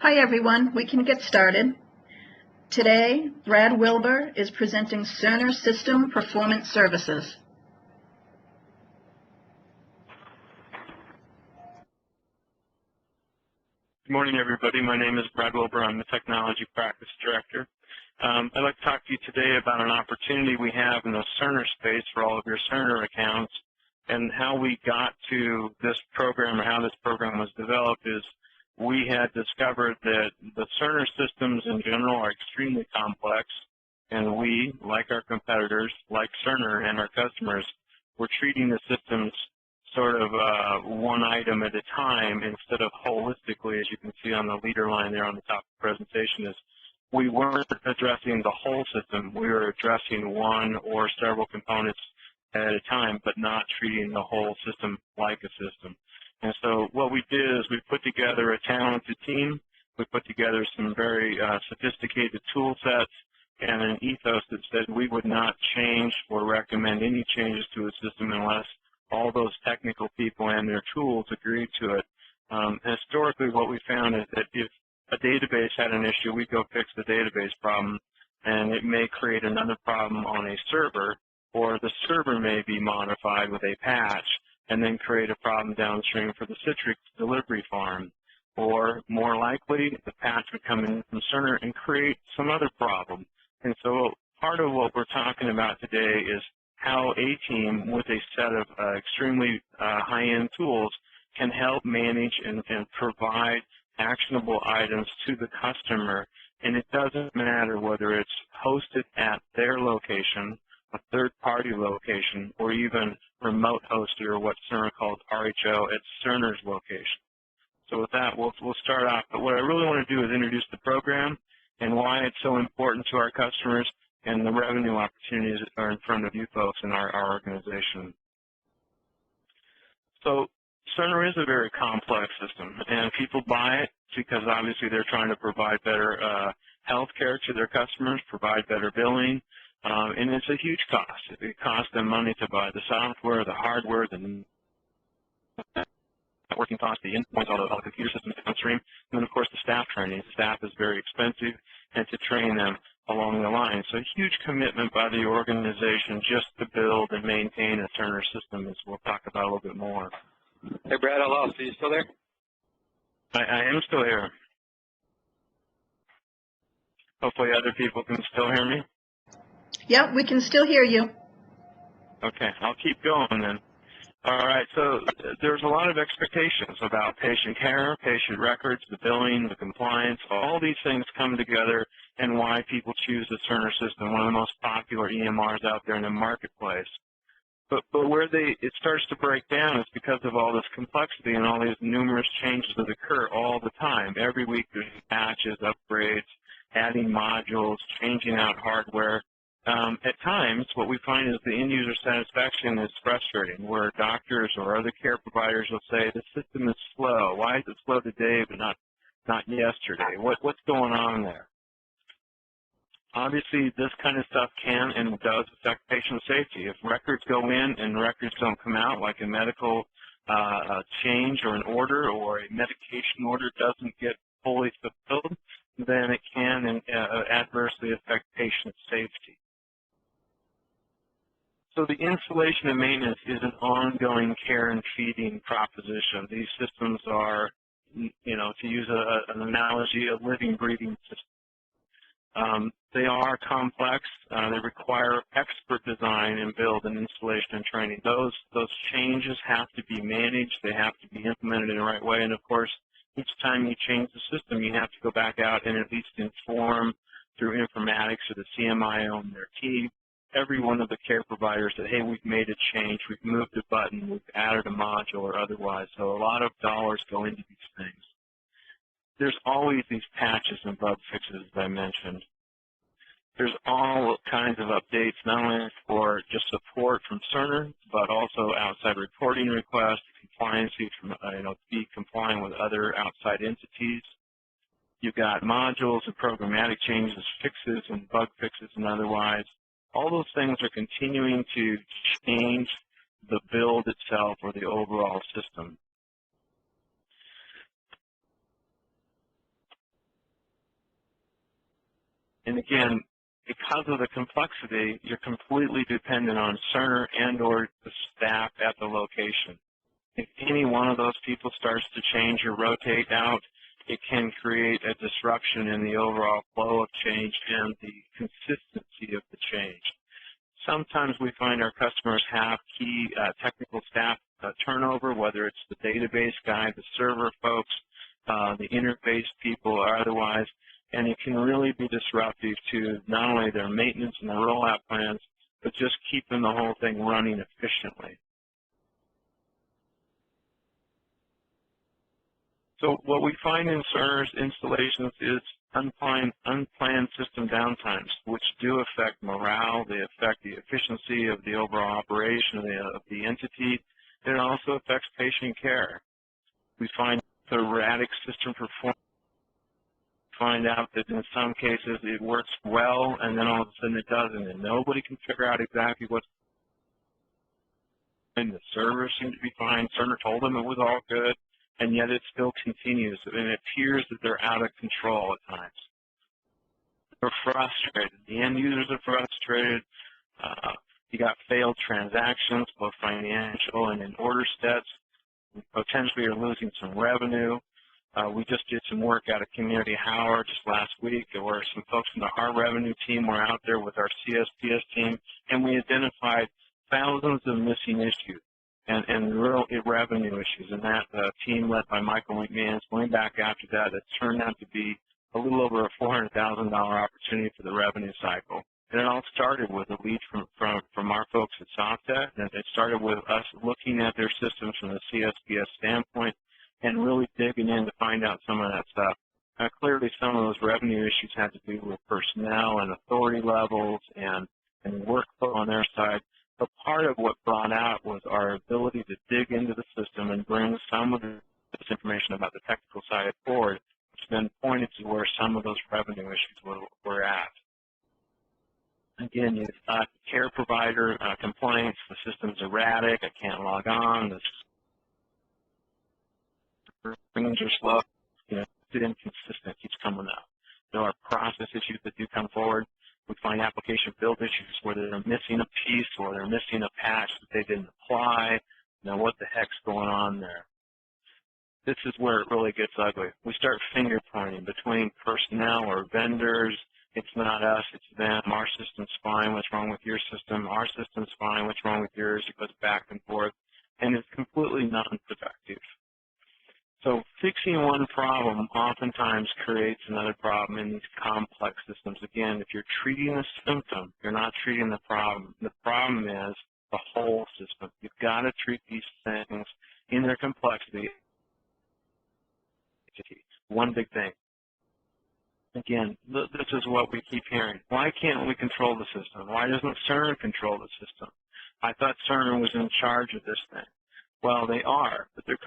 Hi everyone, we can get started. Today, Brad Wilbur is presenting Cerner System Performance Services. Good morning, everybody. My name is Brad Wilbur. I'm the Technology Practice Director. I'd like to talk to you today about an opportunity we have in the Cerner space for all of your Cerner accounts, and how we got to this program, or how this program was developed is we had discovered that the Cerner systems in general are extremely complex, and we, like our competitors, like Cerner and our customers, were treating the systems sort of one item at a time instead of holistically, as you can see on the leader line there on the top of the presentation. Is we weren't addressing the whole system. We were addressing one or several components at a time, but not treating the whole system like a system. And so what we did is we put together a talented team. We put together some very sophisticated tool sets and an ethos that said we would not change or recommend any changes to a system unless all those technical people and their tools agreed to it. Historically, what we found is that if a database had an issue, we'd go fix the database problem, and it may create another problem on a server, or the server may be modified with a patch and then create a problem downstream for the Citrix delivery farm. Or more likely, the patch would come in from Cerner and create some other problem. And so part of what we're talking about today is how a team with a set of extremely high-end tools can help manage and provide actionable items to the customer. And it doesn't matter whether it's hosted at their location, a third-party location, or even remote hosted, or what Cerner calls RHO at Cerner's location. So with that, we'll start off. But what I really want to do is introduce the program and why it's so important to our customers and the revenue opportunities that are in front of you folks in our organization. So Cerner is a very complex system, and people buy it because obviously they're trying to provide better health care to their customers, provide better billing, and it's a huge cost. It costs them money to buy the software, the hardware, the networking costs, the endpoints, all the computer systems downstream, and then of course the staff training. Staff is very expensive, and to train them along the line. So a huge commitment by the organization just to build and maintain a Cerner system, as we'll talk about a little bit more. Hey, Brad, I lost you. You still there? I am still here. Hopefully other people can still hear me. Yep, we can still hear you. Okay, I'll keep going then. All right, so there's a lot of expectations about patient care, patient records, the billing, the compliance. All these things come together and why people choose the Cerner system, one of the most popular EMRs out there in the marketplace. But where it starts to break down is because of all this complexity and all these numerous changes that occur all the time. Every week there's patches, upgrades, adding modules, changing out hardware. At times, what we find is the end-user satisfaction is frustrating, where doctors or other care providers will say, the system is slow. Why is it slow today but not yesterday? What's going on there? Obviously, this kind of stuff can and does affect patient safety. If records go in and records don't come out, like a medical change or an order, or a medication order doesn't get fully fulfilled, then it can adversely affect patient safety. So the installation and maintenance is an ongoing care and feeding proposition. These systems are, to use an analogy, a living, breathing system. They are complex. They require expert design and build and installation and training. Those changes have to be managed. They have to be implemented in the right way. And, of course, each time you change the system, you have to go back out and at least inform through informatics or the CMIO and their team every one of the care providers that, hey, we've made a change, we've moved a button, we've added a module or otherwise. So a lot of dollars go into these things. There's always these patches and bug fixes, as I mentioned. There's all kinds of updates, not only for just support from Cerner, but also outside reporting requests, compliancy from, be compliant with other outside entities. You've got modules and programmatic changes, fixes and bug fixes and otherwise. All those things are continuing to change the build itself or the overall system. And again, because of the complexity, you're completely dependent on Cerner and or the staff at the location. If any one of those people starts to change or rotate out, it can create a disruption in the overall flow of change and the consistency of the change. Sometimes we find our customers have key technical staff turnover, whether it's the database guy, the server folks, the interface people, or otherwise, and it can really be disruptive to not only their maintenance and their rollout plans, but just keeping the whole thing running efficiently. So what we find in Cerner's installations is unplanned system downtimes, which do affect morale, they affect the efficiency of the overall operation of the entity. It also affects patient care. We find erratic system performance. Find out that in some cases it works well, and then all of a sudden it doesn't, and nobody can figure out exactly what's going on. The servers seem to be fine. Cerner told them it was all good, and yet it still continues, and it appears that they're out of control at times. They're frustrated. The end users are frustrated. You got failed transactions, both financial and in order steps. We potentially are losing some revenue. We just did some work out of Community Howard just last week where some folks from our revenue team were out there with our CSPS team, and we identified thousands of missing issues and real revenue issues. And that team led by Michael McMahon, going back after that, it turned out to be a little over a $400,000 opportunity for the revenue cycle. And it all started with a lead from our folks at Softtech, and it started with us looking at their systems from the CSPS standpoint and really digging in to find out some of that stuff. Clearly, some of those revenue issues had to do with personnel and authority levels and workflow on their side. But part of what brought out was our ability to dig into the system and bring some of this information about the technical side forward, which then pointed to where some of those revenue issues were at. Again, you've got care provider complaints, the system's erratic, I can't log on, the screens are slow, it's inconsistent, keeps coming up. There are process issues that do come forward. We find application build issues where they're missing a piece or they're missing a patch that they didn't apply. What the heck's going on there? This is where it really gets ugly. We start finger pointing between personnel or vendors. It's not us, it's them. Our system's fine, what's wrong with your system? Our system's fine, what's wrong with yours? It goes back and forth, and it's completely non-productive. So fixing one problem oftentimes creates another problem in these complex systems. Again, if you're treating a symptom, you're not treating the problem. The problem is the whole system. You've got to treat these things in their complexity. One big thing. Again, this is what we keep hearing. Why can't we control the system? Why doesn't Cerner control the system? I thought Cerner was in charge of this thing. Well, they are, but they're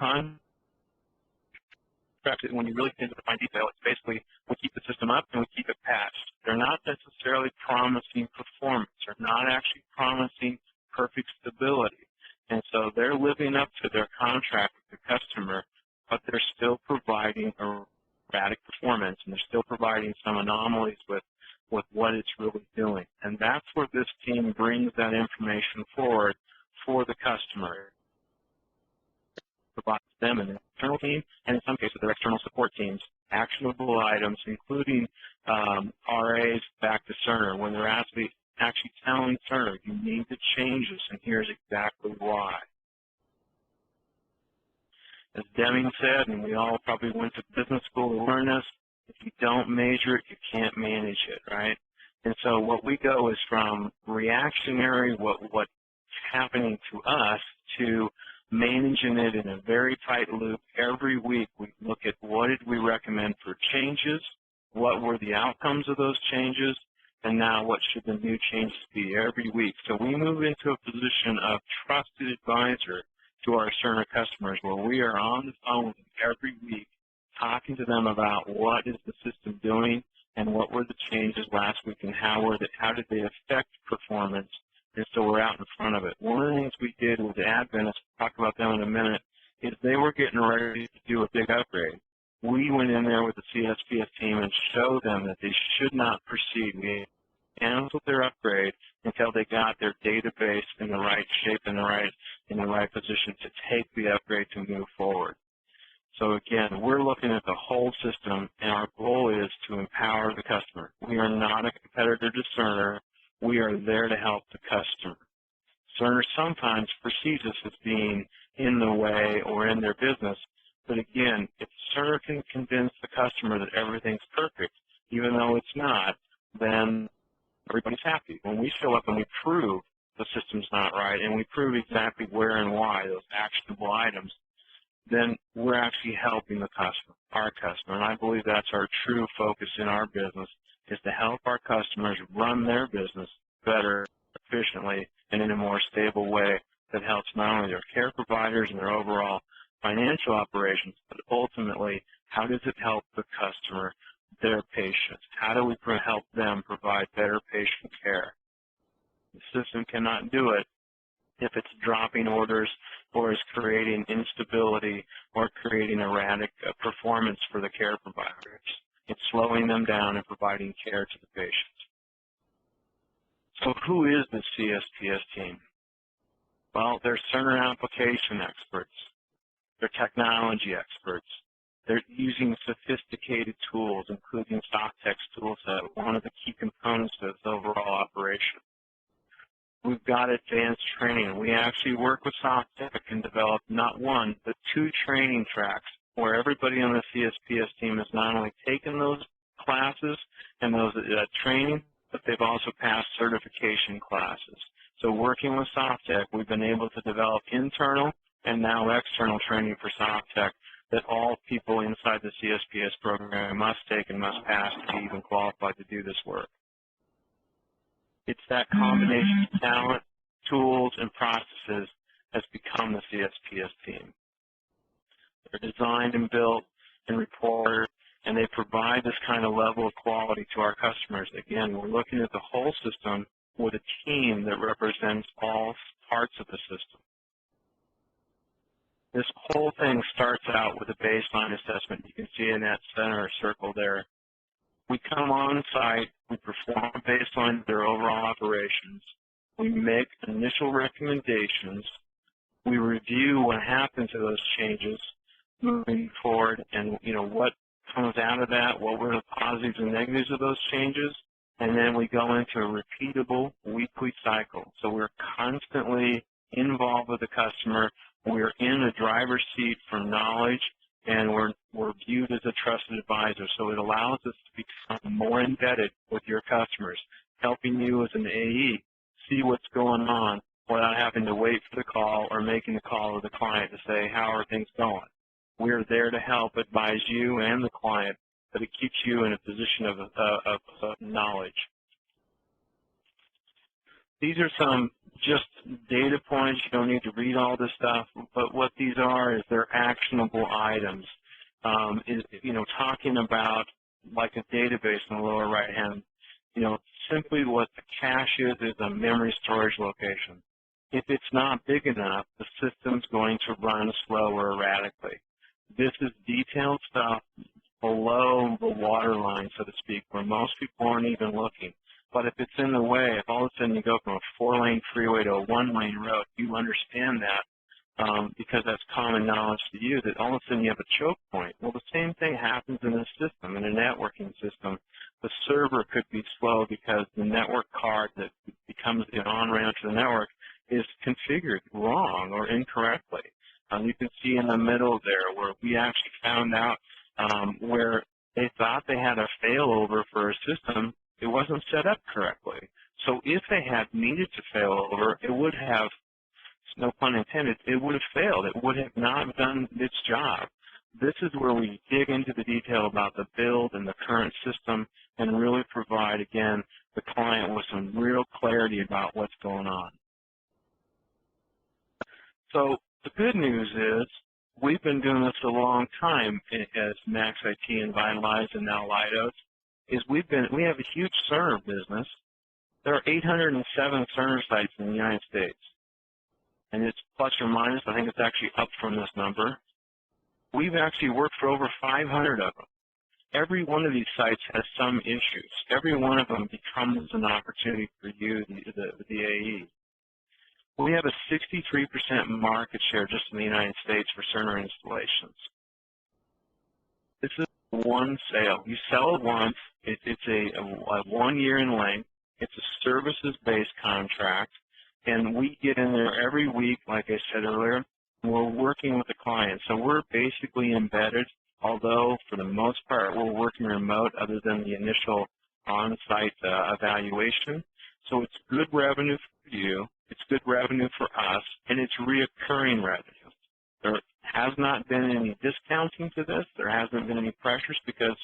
when you really get into the fine detail, it's basically we keep the system up and we keep it patched. They're not necessarily promising performance. They're not actually promising perfect stability. And so they're living up to their contract with the customer, but they're still providing erratic performance, and they're still providing some anomalies with what it's really doing. And that's where this team brings that information forward for the customer. Provides them an internal team, and in some cases their external support teams, actionable items, including RAs back to Cerner, when they're actually telling Cerner, you need to change this, and here's exactly why. As Deming said, and we all probably went to business school to learn this, if you don't measure it, you can't manage it, right? And so what we go is from reactionary, what's happening to us, to managing it in a very tight loop. Every week we look at what did we recommend for changes, what were the outcomes of those changes, and now what should the new changes be every week. So we move into a position of trusted advisor to our Cerner customers where we are on the phone every week talking to them about what is the system doing and what were the changes last week and how did they affect performance. And so we're out in front of it. One of the things we did with Adventists, we'll talk about them in a minute, is they were getting ready to do a big upgrade. We went in there with the CSPS team and showed them that they should not proceed they got their database in the right shape and in the right position to take the upgrade to move forward. So again, we're looking at the whole system, and our goal is to empower the customer. We are not a competitor to Cerner. We are there to help the customer. Cerner sometimes perceives us as being in the way or in their business, but again, if Cerner can convince the customer that everything's perfect, even though it's not, then everybody's happy. When we show up and we prove the system's not right and we prove exactly where and why, those actionable items, then we're actually helping the customer, our customer. And I believe that's our true focus in our business, is to help our customers run their business better, efficiently, and in a more stable way that helps not only their care providers and their overall financial operations, but ultimately, how does it help the customer, their patients? How do we help them provide better patient care? The system cannot do it if it's dropping orders or is creating instability or creating erratic performance for the care providers. It's slowing them down and providing care to the patients. So who is the CSPS team? Well, they're Cerner application experts. They're technology experts. They're using sophisticated tools, including SoftTech's toolset, one of the key components of its overall operation. We've got advanced training. We actually work with SoftTech and develop not one, but 2 training tracks where everybody on the CSPS team has not only taken those classes and those training, but they've also passed certification classes. So working with SoftTech, we've been able to develop internal and now external training for SoftTech that all people inside the CSPS program must take and must pass to be even qualified to do this work. It's that combination of talent, tools, and processes has become the CSPS team. They're designed and built and reported, and they provide this kind of level of quality to our customers. Again, we're looking at the whole system with a team that represents all parts of the system. This whole thing starts out with a baseline assessment. You can see in that center circle there. We come on site, we perform a baseline of their overall operations, we make initial recommendations, we review what happened to those changes moving forward and what comes out of that, what were the positives and negatives of those changes, and then we go into a repeatable weekly cycle. So we're constantly involved with the customer, we're in the driver's seat for knowledge, and we're viewed as a trusted advisor. So it allows us to become more embedded with your customers, helping you as an AE see what's going on without having to wait for the call or making the call to the client to say, how are things going? We're there to help advise you and the client, but it keeps you in a position of knowledge. These are some just data points. You don't need to read all this stuff, but what these are is they're actionable items. Talking about like a database in the lower right hand, simply what the cache is a memory storage location. If it's not big enough, the system's going to run slow or erratically. This is detailed stuff below the waterline, so to speak, where most people aren't even looking. But if it's in the way, if all of a sudden you go from a 4-lane freeway to a 1-lane road, you understand that because that's common knowledge to you, that all of a sudden you have a choke point. Well, the same thing happens in a system, in a networking system. The server could be slow because the network card that becomes the on-ramp to the network is configured wrong or incorrectly. You can see in the middle there where we actually found out where they thought they had a failover for a system, it wasn't set up correctly. So if they had needed to fail over, it would have, no pun intended, it would have failed. It would have not done its job. This is where we dig into the detail about the build and the current system and really provide, again, the client with some real clarity about what's going on. So the good news is we've been doing this a long time as Max IT and Vitalize and now Leidos. We have a huge Cerner business. There are 807 Cerner sites in the United States. And it's plus or minus, I think it's actually up from this number. We've actually worked for over 500 of them. every one of these sites has some issues. Every one of them becomes an opportunity for you, the AE. We have a 63% market share just in the United States for Cerner installations. This is one sale. You sell it once. It's a 1 year in length. It's a services-based contract, and we get in there every week, like I said earlier, and we're working with the client. So we're basically embedded, although for the most part we're working remote other than the initial on-site evaluation. So it's good revenue for you, it's good revenue for us, and it's reoccurring revenue. There has not been any discounting to this. There hasn't been any pressures because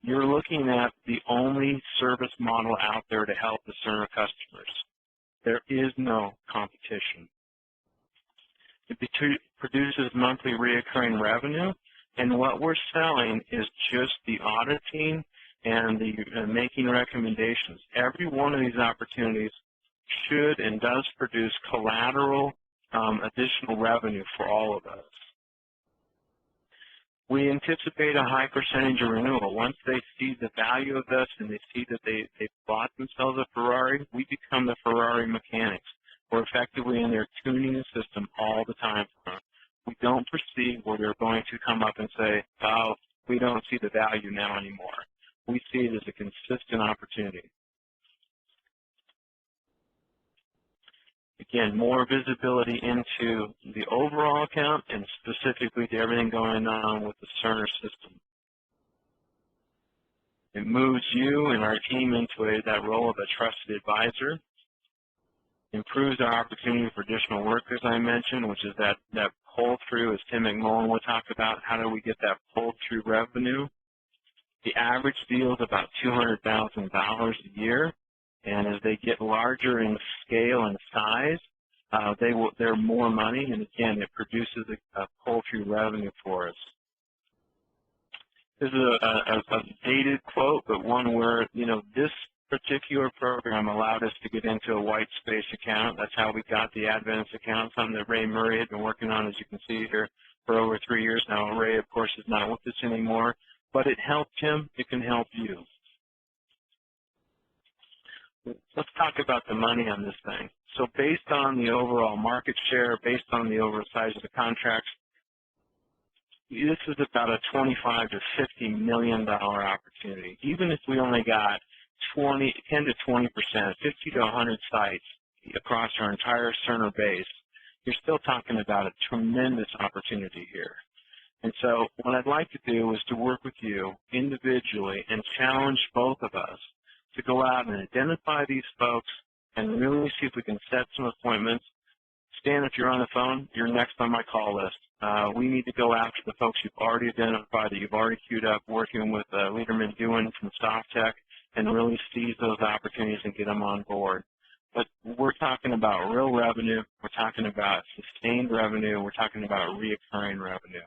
you're looking at the only service model out there to help the Cerner customers. There is no competition. It produces monthly reoccurring revenue, and what we're selling is just the auditing and the making recommendations. Every one of these opportunities should and does produce collateral additional revenue for all of us. We anticipate a high percentage of renewal. Once they see the value of this and they see that they bought themselves a Ferrari, we become the Ferrari mechanics. We're effectively in there tuning the system all the time. We don't foresee where they're going to come up and say, oh, we don't see the value now anymore. We see it as a consistent opportunity. Again, more visibility into the overall account and specifically to everything going on with the Cerner system. It moves you and our team into that role of a trusted advisor. Improves our opportunity for additional work, as I mentioned, which is that pull-through, as Tim McMullen will talk about. How do we get that pull-through revenue? The average deal is about $200,000 a year. And as they get larger in scale and size, they're more money, and again, it produces a pull-through revenue for us. This is a dated quote, but one where, this particular program allowed us to get into a white space account. That's how we got the Advance account, something that Ray Murray had been working on, as you can see here, for over 3 years now. Ray, of course, is not with us anymore, but it helped him. It can help you. Let's talk about the money on this thing. So based on the overall market share, based on the overall size of the contracts, this is about a $25 to $50 million opportunity. Even if we only got 10 to 20%, 50 to 100 sites across our entire Cerner base, you're still talking about a tremendous opportunity here. And so what I'd like to do is to work with you individually and challenge both of us to go out and identify these folks and really see if we can set some appointments. Stan, if you're on the phone, you're next on my call list. We need to go after the folks you've already identified, that you've already queued up, working with Liederman Dewan from SoftTech, and really seize those opportunities and get them on board. But we're talking about real revenue. We're talking about sustained revenue. We're talking about reoccurring revenue.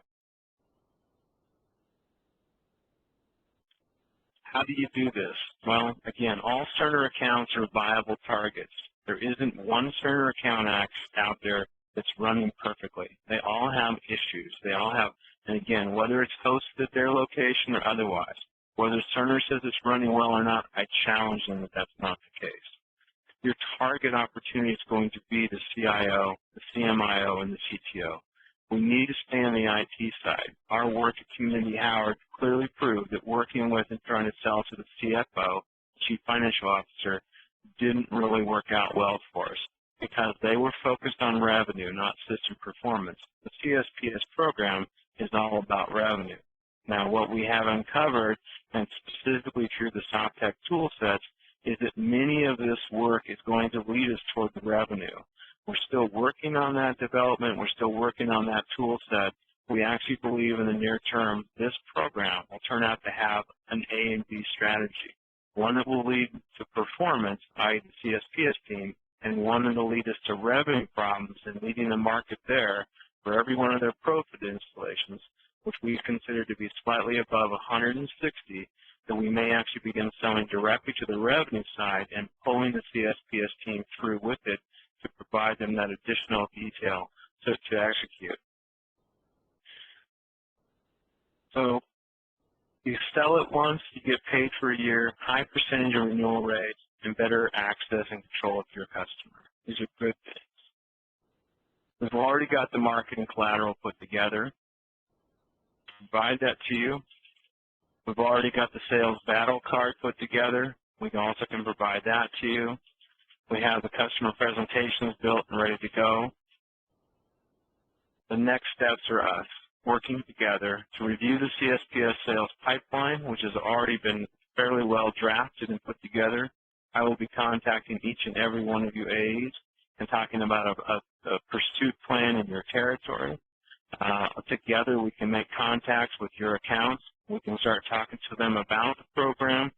How do you do this? Well, again, all Cerner accounts are viable targets. There isn't one Cerner account out there that's running perfectly. They all have issues. They all have, and again, whether it's hosted at their location or otherwise, whether Cerner says it's running well or not, I challenge them that that's not the case. Your target opportunity is going to be the CIO, the CMIO, and the CTO. We need to stay on the IT side. Our work at Community Howard clearly proved that working with and trying to sell to the CFO, Chief Financial Officer, didn't really work out well for us because they were focused on revenue, not system performance. The CSPS program is all about revenue. Now, what we have uncovered, and specifically through the SoftTech tool sets, is that many of this work is going to lead us toward the revenue. We're still working on that development. We're still working on that tool set. We actually believe in the near term this program will turn out to have an A and B strategy, one that will lead to performance, i.e. the CSPS team, and one that will lead us to revenue problems and leading the market there for every one of their ProFit installations, which we consider to be slightly above 160, that we may actually begin selling directly to the revenue side and pulling the CSPS team through with it to provide them that additional detail to execute. So You sell it once, you get paid for a year, high percentage of renewal rates, and better access and control of your customer. These are good things. We've already got the marketing collateral put together. Provide that to you. We've already got the sales battle card put together. We also can provide that to you. We have the customer presentations built and ready to go. The next steps are us working together to review the CSPS sales pipeline, which has already been fairly well drafted and put together. I will be contacting each and every one of you A's and talking about a pursuit plan in your territory. Together we can make contacts with your accounts. We can start talking to them about the program.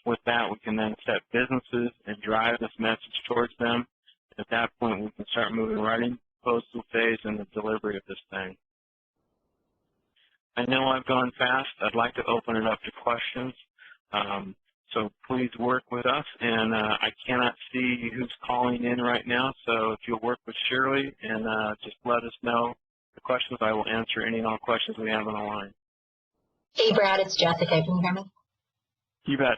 With that, we can then set businesses and drive this message towards them. At that point, we can start moving right into the proposal phase and the delivery of this thing. I know I've gone fast. I'd like to open it up to questions. So please work with us. And I cannot see who's calling in right now, so if you'll work with Shirley and just let us know the questions, I will answer any and all questions we have on the line. Hey, Brad, it's Jessica. Can you hear me? You bet.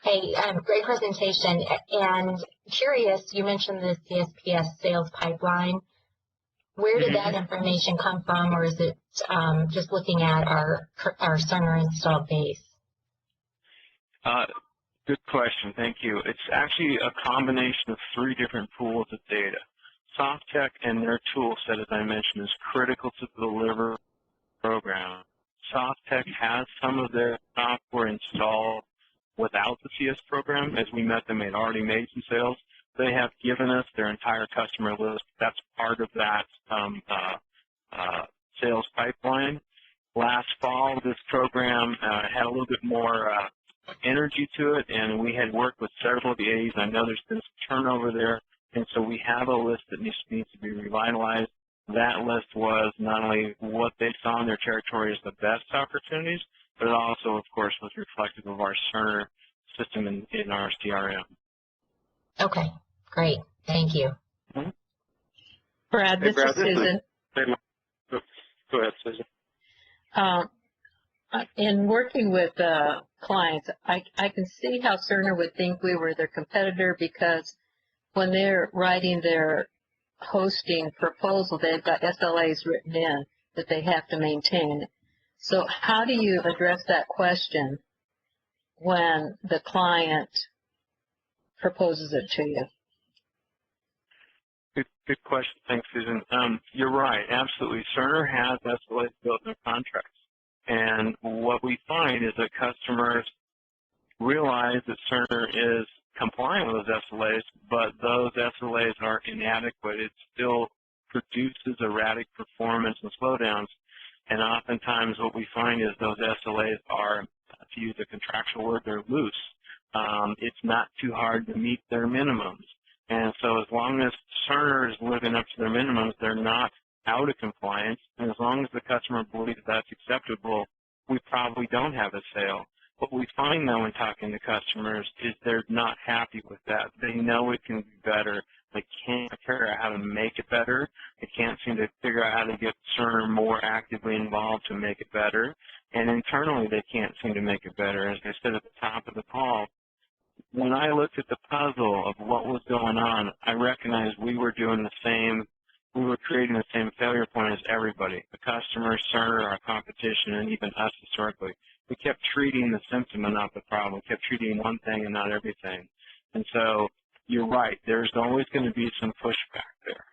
Hey, great presentation. And curious, you mentioned the CSPS sales pipeline. Where did that information come from, or is it just looking at our Cerner installed base? Good question. Thank you. It's actually a combination of 3 different pools of data. SoftTech and their tool set, as I mentioned, is critical to deliver the program. SoftTech has some of their software installed without the CS program. As we met them, they'd already made some sales. They have given us their entire customer list. That's part of that sales pipeline. Last fall, this program had a little bit more energy to it, and we had worked with several of the A's. I know there's been some turnover there, and so we have a list that needs to be revitalized. That list was not only what they saw in their territory as the best opportunities, but it also, of course, was reflective of our Cerner system in our CRM. Okay, great. Thank you. Mm-hmm. Brad, this is Susan. Go ahead, Susan. In working with clients, I can see how Cerner would think we were their competitor, because when they're writing their hosting proposal, they've got SLAs written in that they have to maintain. So how do you address that question when the client proposes it to you? Good question. Thanks, Susan. You're right. Absolutely. Cerner has SLAs built in their contracts. And what we find is that customers realize that Cerner is compliant with those SLAs, but those SLAs are inadequate. It still produces erratic performance and slowdowns. And oftentimes what we find is those SLAs are, to use a contractual word, they're loose. It's not too hard to meet their minimums. And so as long as Cerner is living up to their minimums, they're not out of compliance. And as long as the customer believes that's acceptable, we probably don't have a sale. What we find, though, in talking to customers is they're not happy with that. They know it can be better. They can't figure out how to make it better. They can't seem to figure out how to get Cerner more actively involved to make it better. And internally, they can't seem to make it better. As I said at the top of the call, when I looked at the puzzle of what was going on, I recognized we were doing the same, we were creating the same failure point as everybody, the customer, Cerner, our competition, and even us historically. We kept treating the symptom and not the problem. We kept treating one thing and not everything. And so you're right, there's always going to be some pushback there.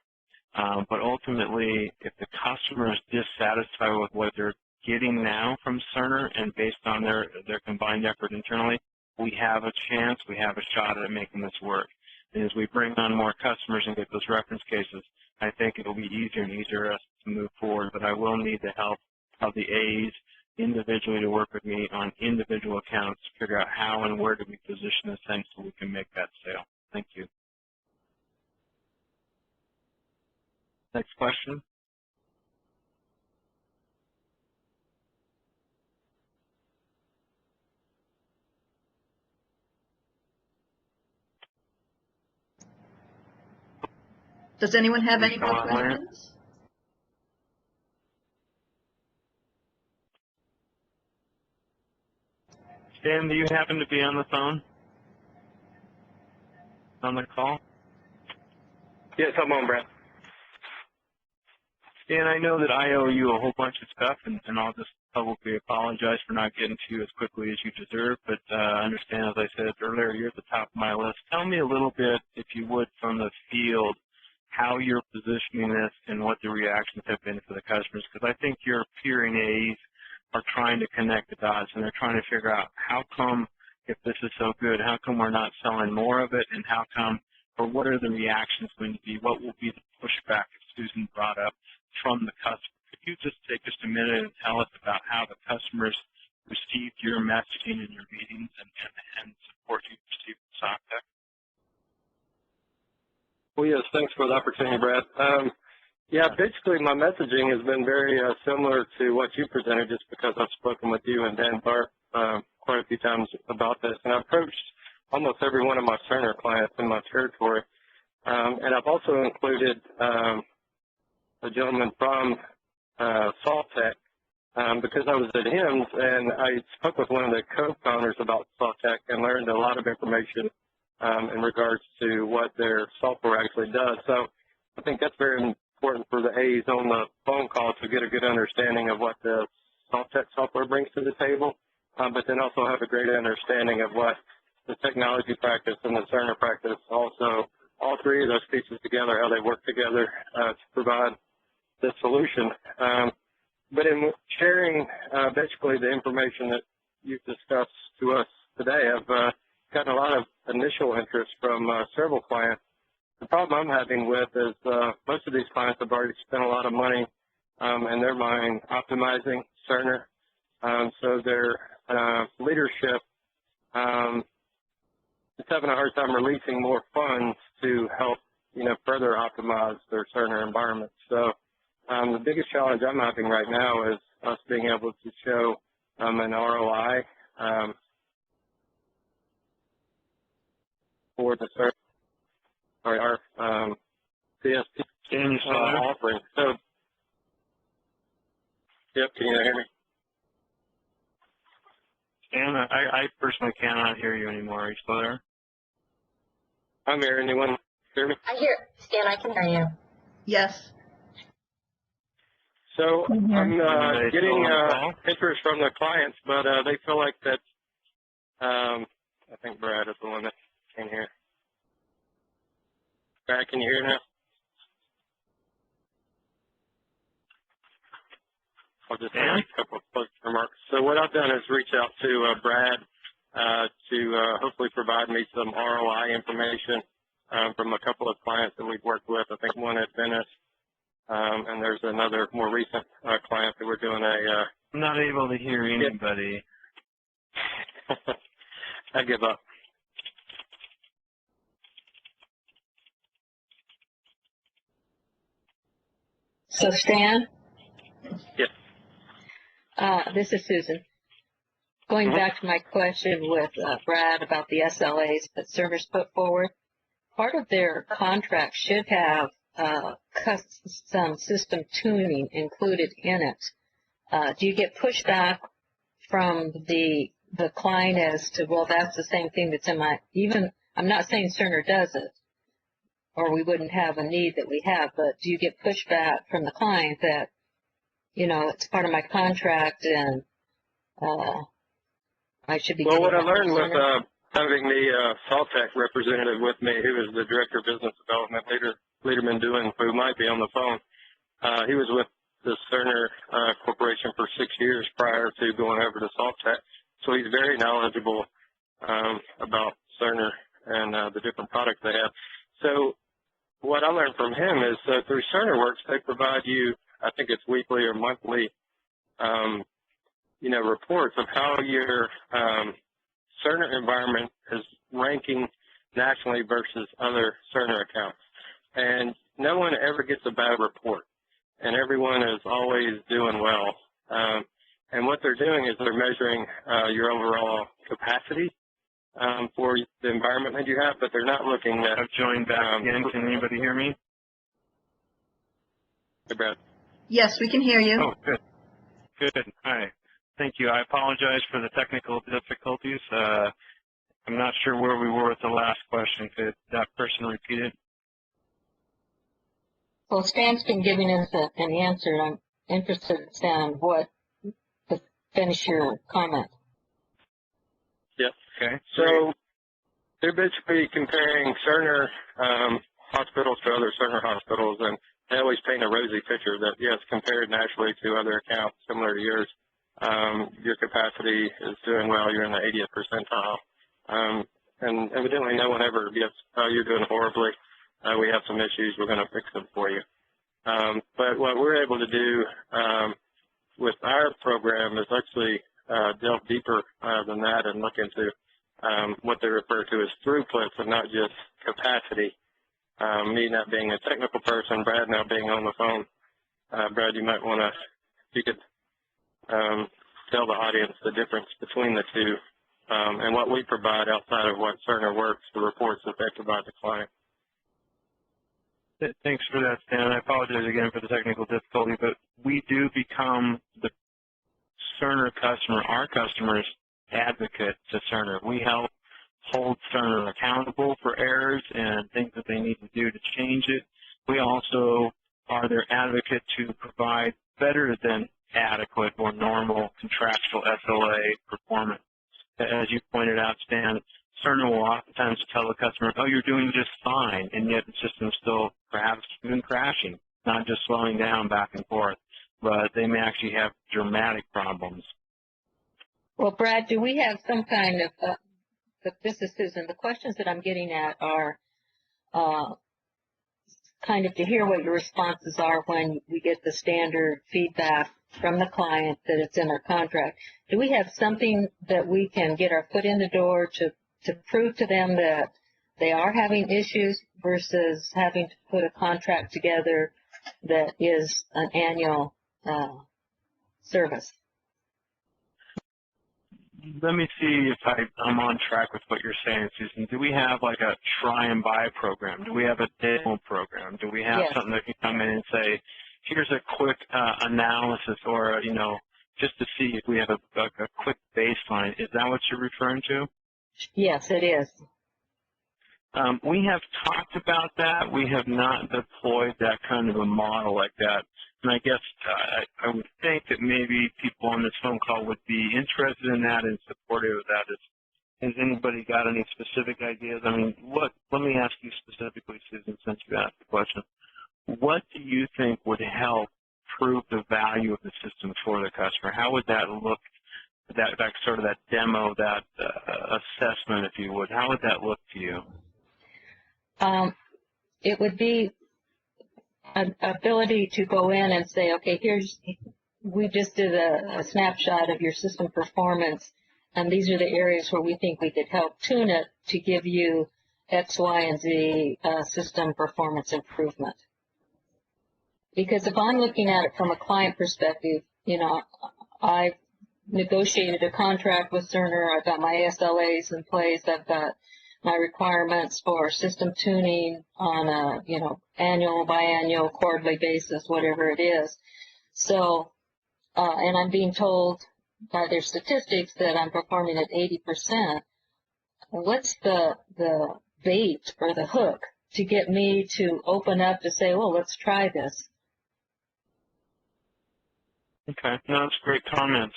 But ultimately, if the customer is dissatisfied with what they're getting now from Cerner and based on their combined effort internally, we have a chance, we have a shot at making this work. And as we bring on more customers and get those reference cases, I think it will be easier and easier for us to move forward. But I will need the help of the A's individually to work with me on individual accounts to figure out how and where do we position this thing so we can make that sale. Thank you. Next question. Does anyone have any more questions? Dan, do you happen to be on the phone? On the call? Yes, I'm on, Brad. Dan, I know that I owe you a whole bunch of stuff, and I'll just publicly apologize for not getting to you as quickly as you deserve, but understand, as I said earlier, you're at the top of my list. Tell me a little bit, if you would, from the field, how you're positioning this and what the reactions have been for the customers, because I think your peering aides are trying to connect the dots, and they're trying to figure out how come, if this is so good, how come we're not selling more of it, and how come, or what are the reactions going to be, what will be the pushback that Susan brought up from the customer. Could you just take just a minute and tell us about how the customers received your messaging in your meetings and support you received with SoftTech? Well, yes, thanks for the opportunity, Brad. Yeah, basically my messaging has been very similar to what you presented, just because I've spoken with you and Dan Clark quite a few times about this, and I've approached almost every one of my Cerner clients in my territory. And I've also included a gentleman from SoftTech because I was at HIMSS, and I spoke with one of the co-founders about SoftTech and learned a lot of information in regards to what their software actually does. So I think that's very important for the A's on the phone call to get a good understanding of what the SoftTech software brings to the table, but then also have a great understanding of what the technology practice and the Cerner practice also, all three of those pieces together, how they work together to provide the solution. But in sharing basically the information that you've discussed to us today, I've gotten a lot of initial interest from several clients. The problem I'm having with is most of these clients have already spent a lot of money in their mind optimizing Cerner. So their leadership is having a hard time releasing more funds to help, further optimize their Cerner environment. So the biggest challenge I'm having right now is us being able to show an ROI for the Cerner, our CSP offering. So, yep, can you hear me? Dan, I personally cannot hear you anymore. Are you still there? I'm here. Anyone hear me? I hear, Stan, I can hear you. Yes. So I'm getting call? interest from the clients, but they feel like that. I think Brad is the one that can hear. Brad, can you hear now? I'll just add a couple of closing remarks. So what I've done is reach out to Brad to hopefully provide me some ROI information from a couple of clients that we've worked with. I think one at Venice, and there's another more recent client that we're doing a... I'm not able to hear anybody. I give up. So Stan? Yes. This is Susan. Going back to my question with Brad about the SLAs that Cerner's put forward, part of their contract should have custom system tuning included in it. Do you get pushback from the client as to, well, that's the same thing that's in my, I'm not saying Cerner does it, or we wouldn't have a need that we have, but do you get pushback from the client that, it's part of my contract and I should be Well, getting what I that learned from with Cerner? having the SoftTech representative with me, who is the Director of Business Development, Leaderman Doing, who might be on the phone, he was with the Cerner Corporation for 6 years prior to going over to SoftTech. So he's very knowledgeable about Cerner and the different products they have. So what I learned from him is through CernerWorks, they provide you, I think it's weekly or monthly, reports of how your Cerner environment is ranking nationally versus other Cerner accounts. And no one ever gets a bad report, and everyone is always doing well. And what they're doing is they're measuring your overall capacity for the environment that you have, but they're not looking at... I've joined back again. Can anybody hear me? Hey, Brad. Yes, we can hear you. Oh, good. Good. Hi. Thank you. I apologize for the technical difficulties. I'm not sure where we were with the last question. Could that person repeat it? Well, Stan's been giving us an answer, and I'm interested, Stan, to finish your comment. Yes. Okay. So they're basically comparing Cerner hospitals to other Cerner hospitals, and they always paint a rosy picture that, yes, compared nationally to other accounts similar to yours, your capacity is doing well. You're in the 80th percentile. And evidently no one ever gets, oh, you're doing horribly. We have some issues. We're going to fix them for you. But what we're able to do with our program is actually delve deeper than that and look into what they refer to as throughputs and not just capacity. Me not being a technical person, Brad now being on the phone. Brad, you might want to, if you could tell the audience the difference between the two and what we provide outside of what Cerner works, the reports that they provide the client. Thanks for that, Stan. I apologize again for the technical difficulty, but we do become the Cerner customer, our customer's advocate to Cerner. We help hold Cerner accountable for errors and things that they need to do to change it. We also are their advocate to provide better than adequate or normal contractual SLA performance. As you pointed out, Stan, Cerner will oftentimes tell the customer, oh, you're doing just fine, and yet the system's still perhaps even crashing, not just slowing down back and forth, but they may actually have dramatic problems. Well, Brad, do we have some kind of, this is Susan, the questions that I'm getting at are kind of to hear what your responses are when we get the standard feedback from the client that it's in our contract. Do we have something that we can get our foot in the door to prove to them that they are having issues versus having to put a contract together that is an annual service? Let me see if I'm on track with what you're saying, Susan. Do we have like a try and buy program? Do we have a demo program? Do we have something that can come in and say, here's a quick analysis or, you know, just to see if we have a quick baseline? Is that what you're referring to? Yes, it is. We have talked about that. We have not deployed that kind of a model like that. And I guess I would think that maybe people on this phone call would be interested in that and supportive of that. Has anybody got any specific ideas? I mean, let me ask you specifically, Susan, since you asked the question. What do you think would help prove the value of the system for the customer? How would that look, that sort of that demo, that assessment, if you would? How would that look to you? It would be an ability to go in and say, okay, we just did a snapshot of your system performance, and these are the areas where we think we could help tune it to give you X, Y, and Z system performance improvement. Because if I'm looking at it from a client perspective, you know, I've negotiated a contract with Cerner, I've got my SLAs in place, I've got my requirements for system tuning on a, you know, annual, biannual, quarterly basis, whatever it is. So, and I'm being told by their statistics that I'm performing at 80%. What's the bait or the hook to get me to open up to say, well, let's try this? Okay, no, that's great comments.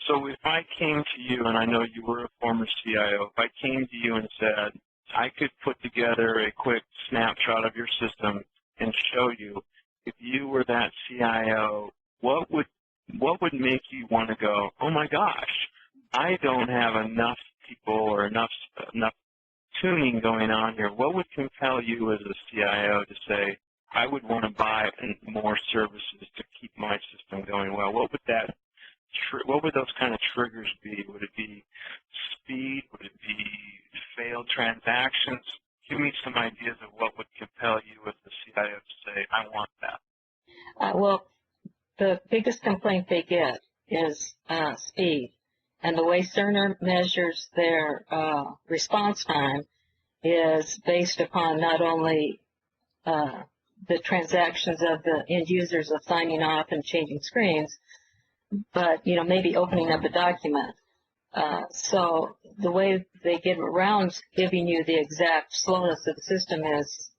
So if I came to you, and I know you were a former CIO, if I came to you and said, I could put together a quick snapshot of your system and show you, if you were that CIO, what would make you want to go, oh my gosh, I don't have enough people or enough tuning going on here? What would compel you as a CIO to say, I would want to buy more services to keep my system going well? What would those kind of triggers be? Would it be speed? Would it be failed transactions? Give me some ideas of what would compel you as the CIO to say, I want that. Well, the biggest complaint they get is speed. And the way Cerner measures their response time is based upon not only the transactions of the end users of signing off and changing screens, but, maybe opening up a document. So the way they get around giving you the exact slowness of the system is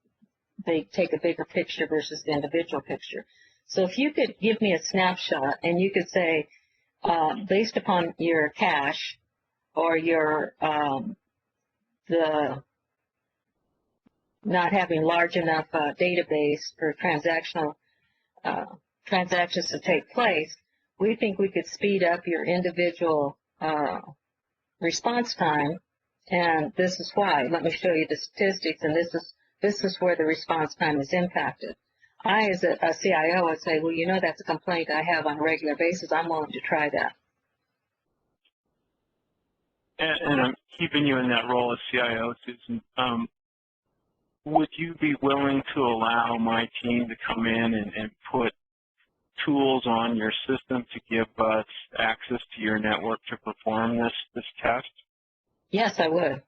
they take a bigger picture versus the individual picture. So if you could give me a snapshot and you could say, based upon your cache or your the not having large enough database for transactions to take place, we think we could speed up your individual response time, and this is why. Let me show you the statistics, and this is where the response time is impacted. I, as a CIO, would say, well, that's a complaint I have on a regular basis. I'm willing to try that. And I'm keeping you in that role as CIO, Susan. Would you be willing to allow my team to come in and put tools on your system to give us access to your network to perform this test? Yes, I would.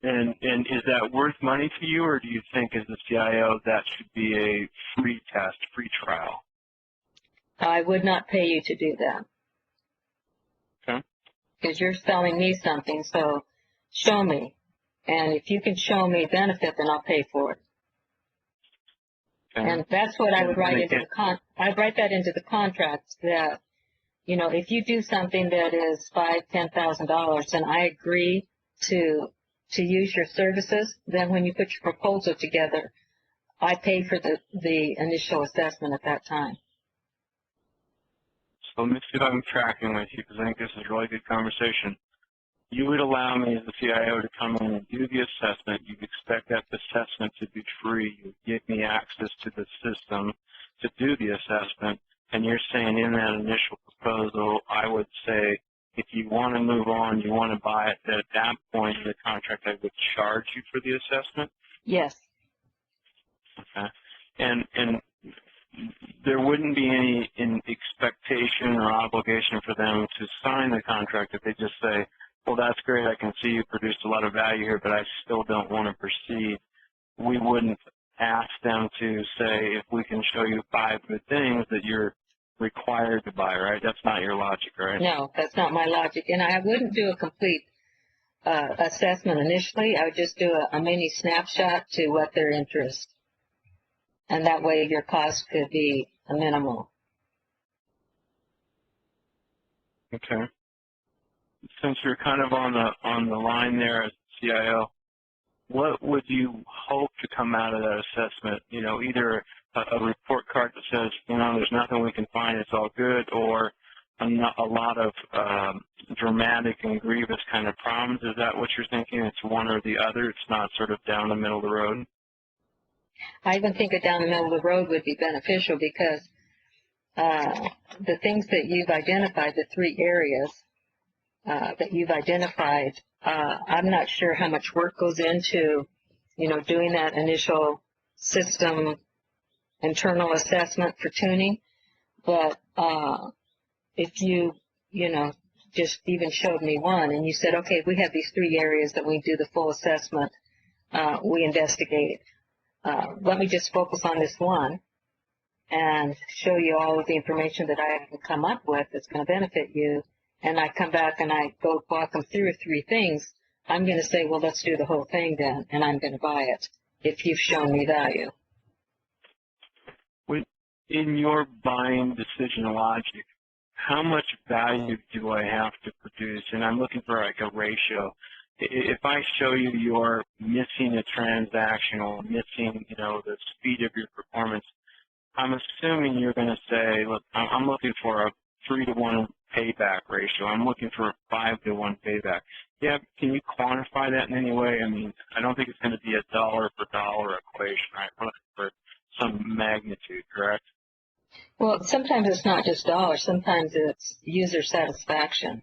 And is that worth money to you, or do you think as a CIO that should be a free test, free trial? I would not pay you to do that. Okay. Because you're selling me something, so show me. And if you can show me benefit, then I'll pay for it. Okay. And that's what I would write into I'd write that into the contract that, if you do something that is $5,000-$10,000 and I agree to use your services, then when you put your proposal together, I pay for the initial assessment at that time. So let me see if I'm tracking with you, because I think this is a really good conversation. You would allow me as the CIO to come in and do the assessment. You'd expect that assessment to be free. You would give me access to the system to do the assessment. And you're saying in that initial proposal, I would say, if you want to move on, you want to buy it, that at that point in the contract, I would charge you for the assessment? Yes. Okay. And there wouldn't be any expectation or obligation for them to sign the contract if they just say, well, that's great, I can see you produced a lot of value here, but I still don't want to proceed. We wouldn't ask them to say, if we can show you 5 good things that you're required to buy, right? That's not your logic, right? No, that's not my logic. And I wouldn't do a complete assessment initially. I would just do a mini snapshot to what their interest. And that way your cost could be minimal. Okay. Since you're kind of on the line there as CIO, what would you hope to come out of that assessment? Either a report card that says, there's nothing we can find, it's all good, or a lot of dramatic and grievous kind of problems. Is that what you're thinking? It's one or the other? It's not sort of down the middle of the road? I even think a down the middle of the road would be beneficial because the things that you've identified, the 3 areas, that you've identified, I'm not sure how much work goes into, doing that initial system internal assessment for tuning. But if you, just even showed me one and you said, okay, we have these 3 areas that we do the full assessment, we investigate. Let me just focus on this one and show you all of the information that I can come up with that's going to benefit you. And I come back and I go walk them through 3 things, I'm going to say, well, let's do the whole thing then, and I'm going to buy it if you've shown me value. In your buying decision logic, how much value do I have to produce? And I'm looking for like a ratio. If I show you you're missing a transaction or missing, the speed of your performance, I'm assuming you're going to say, look, I'm looking for a 3-to-1 payback ratio. I'm looking for a 5-to-1 payback. Yeah, can you quantify that in any way? I mean, I don't think it's going to be a dollar for dollar equation, right? I'm looking for some magnitude, correct? Well, sometimes it's not just dollars. Sometimes it's user satisfaction.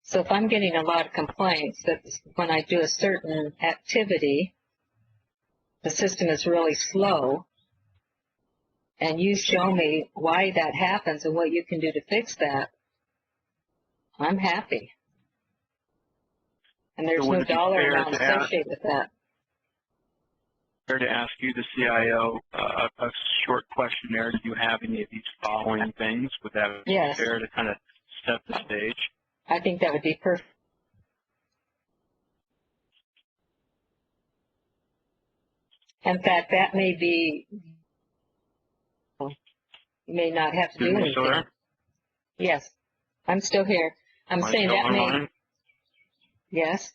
So if I'm getting a lot of complaints that when I do a certain activity, the system is really slow, and you show me why that happens and what you can do to fix that, I'm happy. And there's no dollar amount associated with that. to ask you, the CIO, a short questionnaire. Do you have any of these following things? Would that be Yes. fair to kind of set the stage? I think that would be perfect. In fact, that may be, you may not have to do Susan, you anything. still there? Yes, I'm still here. I'm Am I saying still that may, online? yes.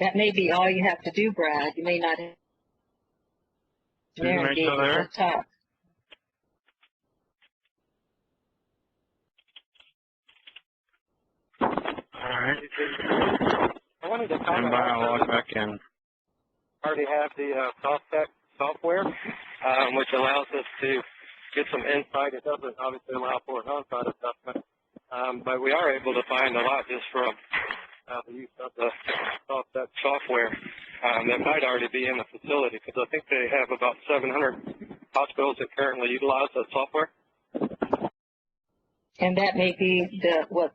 That may be all you have to do, Brad. You may not have Susan, are you be still able there? to talk. All right. I wanted to Stand comment by. I'll also log back in. already have the SoftTech software, which allows us to get some insight. It doesn't obviously allow for an on-site assessment, but we are able to find a lot just from the use of the SoftTech software that might already be in the facility, because I think they have about 700 hospitals that currently utilize that software. And that may be what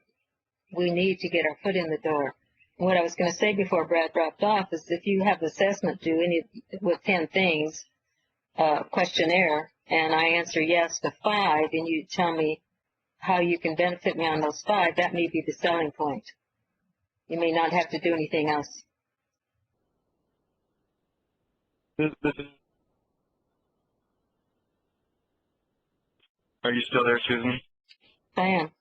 we need to get our foot in the door. What I was going to say before Brad dropped off is if you have the assessment due with 10 things, questionnaire, and I answer yes to 5, and you tell me how you can benefit me on those 5, that may be the selling point. You may not have to do anything else. Are you still there, Susan? I am.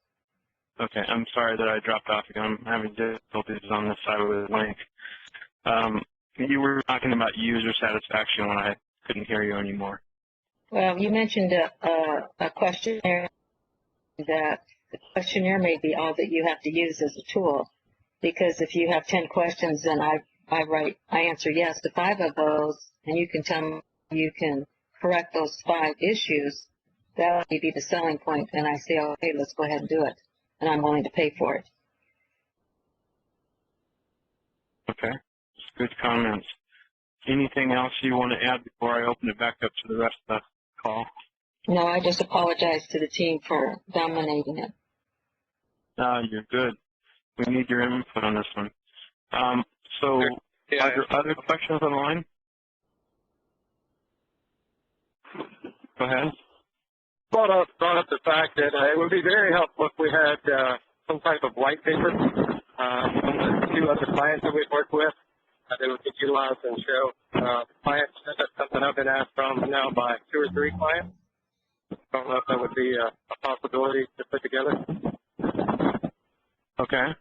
Okay, I'm sorry that I dropped off again. I'm having difficulties on this side of the link. You were talking about user satisfaction when I couldn't hear you anymore. Well, you mentioned a questionnaire, that the questionnaire may be all that you have to use as a tool, because if you have 10 questions and I answer yes to 5 of those, and you can tell me you can correct those 5 issues, that may be the selling point, and I say, okay, let's go ahead and do it, and I'm willing to pay for it. Okay, that's good comments. Anything else you want to add before I open it back up to the rest of the call? No, I just apologize to the team for dominating it. No, you're good. We need your input on this one. So, Yeah. are there other questions on the line? Go ahead. Brought up the fact that it would be very helpful if we had some type of white paper from the 2 other clients that we've worked with that we could utilize and show clients. That's something I've been asked from now by 2 or 3 clients. I don't know if that would be a possibility to put together. Okay.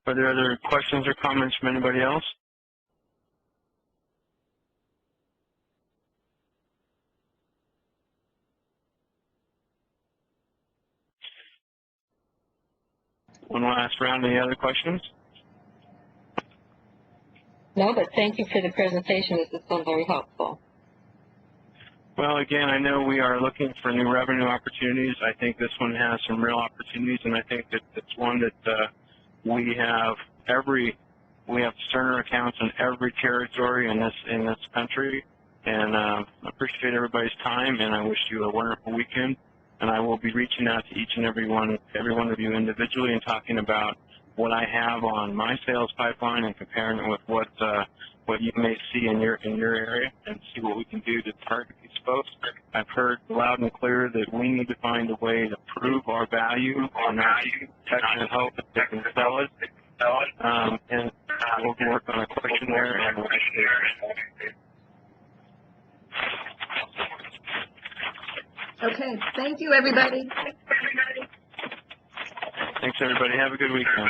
Are there other questions or comments from anybody else? One last round. Any other questions? No, but thank you for the presentation. This has been very helpful. Well, again, I know we are looking for new revenue opportunities. I think this one has some real opportunities, and I think that it's one that we have Cerner accounts in every territory in this country. And I appreciate everybody's time, and I wish you a wonderful weekend. And I will be reaching out to each and every one of you individually and talking about what I have on my sales pipeline and comparing it with what you may see in your area, and see what we can do to target these folks. I've heard loud and clear that we need to find a way to prove our value on that protection and hope that they can sell it. And we'll work on a questionnaire and Okay, thank you, everybody. thanks, everybody. Have a good weekend.